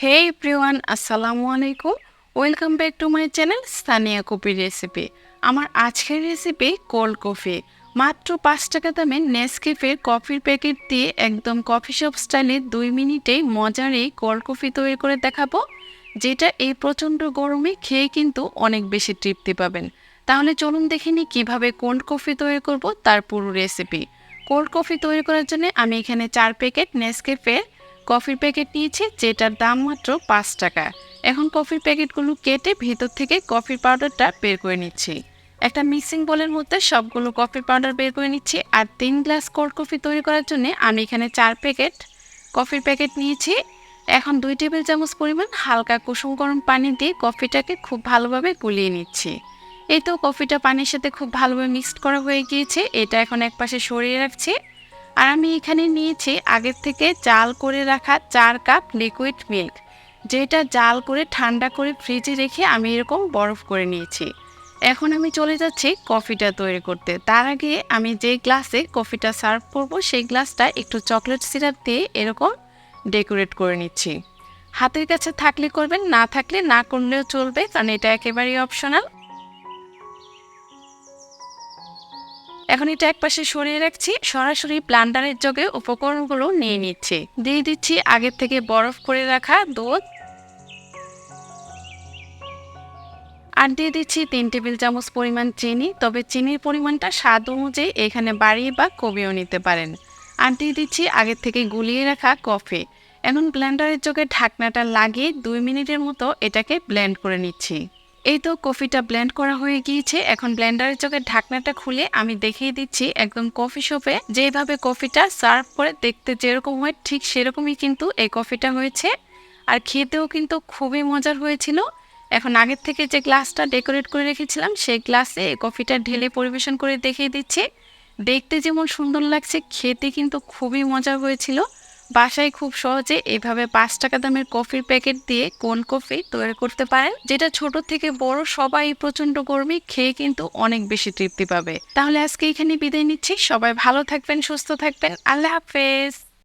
হে everyone, আসসালামু আলাইকুম। Welcome back to my channel Sania কপির রেসিপি। আমার আজকের রেসিপি কোল্ড কফি। মাত্র 5 টাকা দামে নেসকেফের কফির প্যাকেট দিয়ে একদম কফি শপ স্টাইলে 2 মিনিটেই মজার এই কোল্ড কফি তৈরি করে দেখাবো, যেটা এই প্রচণ্ড গরমে খেয়ে কিন্তু অনেক বেশি তৃপ্তি পাবেন। তাহলে চলুন দেখে নিই কীভাবে কোল্ড কফি তৈরি করব তার পুরো রেসিপি। কোল্ড কফি তৈরি করার জন্য আমি এখানে 4 প্যাকেট নেসকেফের কফির প্যাকেট নিয়েছি, যেটার দাম মাত্র 5 টাকা। এখন কফির প্যাকেটগুলো কেটে ভেতর থেকে কফির পাউডারটা বের করে নিচ্ছি। একটা মিক্সিং বোলের মধ্যে সবগুলো কফির পাউডার বের করে নিচ্ছি। আর 3 গ্লাস কোল্ড কফি তৈরি করার জন্য আমি এখানে 4 প্যাকেট কফির প্যাকেট নিয়েছি। এখন 2 টেবিল চামচ পরিমাণ হালকা কুসুম গরম পানি দিয়ে কফিটাকে খুব ভালোভাবে গুলিয়ে নিচ্ছি। এই তো কফিটা পানির সাথে খুব ভালোভাবে মিক্সড করা হয়ে গিয়েছে। এটা এখন একপাশে সরিয়ে রাখছি। আর আমি এখানে নিয়েছি আগের থেকে জাল করে রাখা 4 কাপ লিকুইড মিল্ক, যেটা জাল করে ঠান্ডা করে ফ্রিজে রেখে আমি এরকম বরফ করে নিয়েছি। এখন আমি চলে যাচ্ছি কফিটা তৈরি করতে। তার আগে আমি যে গ্লাসে কফিটা সার্ভ করব সেই গ্লাসটা একটু চকলেট সিরাপ দিয়ে এরকম ডেকোরেট করে নিচ্ছি। হাতের কাছে থাকলে করবেন, না থাকলে না করলেও চলবে, কারণ এটা একেবারেই অপশনাল। এখন এটা একপাশে সরিয়ে রাখছি। সরাসরি ব্লেন্ডারের জগে উপকরণগুলো নিয়ে নিচ্ছি। দিয়ে দিচ্ছি আগের থেকে বরফ করে রাখা দুধ, আর দিয়ে দিচ্ছি 3 টেবিল চামচ পরিমাণ চিনি। তবে চিনির পরিমাণটা স্বাদ অনুযায়ী এখানে বাড়িয়ে বা কমিয়েও নিতে পারেন। আর দিয়ে দিচ্ছি আগের থেকে গুলিয়ে রাখা কফি। এখন ব্লেন্ডারের জগে ঢাকনাটা লাগিয়ে 2 মিনিটের মতো এটাকে ব্লেন্ড করে নিচ্ছি। এই তো কফিটা ব্লেন্ড করা হয়ে গিয়েছে। এখন ব্লেন্ডারের চোখে ঢাকনাটা খুলে আমি দেখিয়ে দিচ্ছি একদম কফি শপে যেভাবে কফিটা সার্ভ করে দেখতে যেরকম হয় ঠিক সেরকমই কিন্তু এই কফিটা হয়েছে। আর খেতেও কিন্তু খুবই মজার হয়েছিল। এখন আগের থেকে যে গ্লাসটা ডেকোরেট করে রেখেছিলাম সেই গ্লাসে এই কফিটা ঢেলে পরিবেশন করে দেখিয়ে দিচ্ছি। দেখতে যেমন সুন্দর লাগছে, খেতে কিন্তু খুবই মজার হয়েছিল। বাসায় খুব সহজে এভাবে 5 টাকা দামের কফির প্যাকেট দিয়ে কোল্ড কফি তৈরি করতে পারেন, যেটা ছোট থেকে বড় সবাই প্রচন্ড গরমে খেয়ে কিন্তু অনেক বেশি তৃপ্তি পাবে। তাহলে আজকে এখানে বিদায় নিচ্ছি। সবাই ভালো থাকবেন, সুস্থ থাকবেন। আল্লাহ হাফেজ।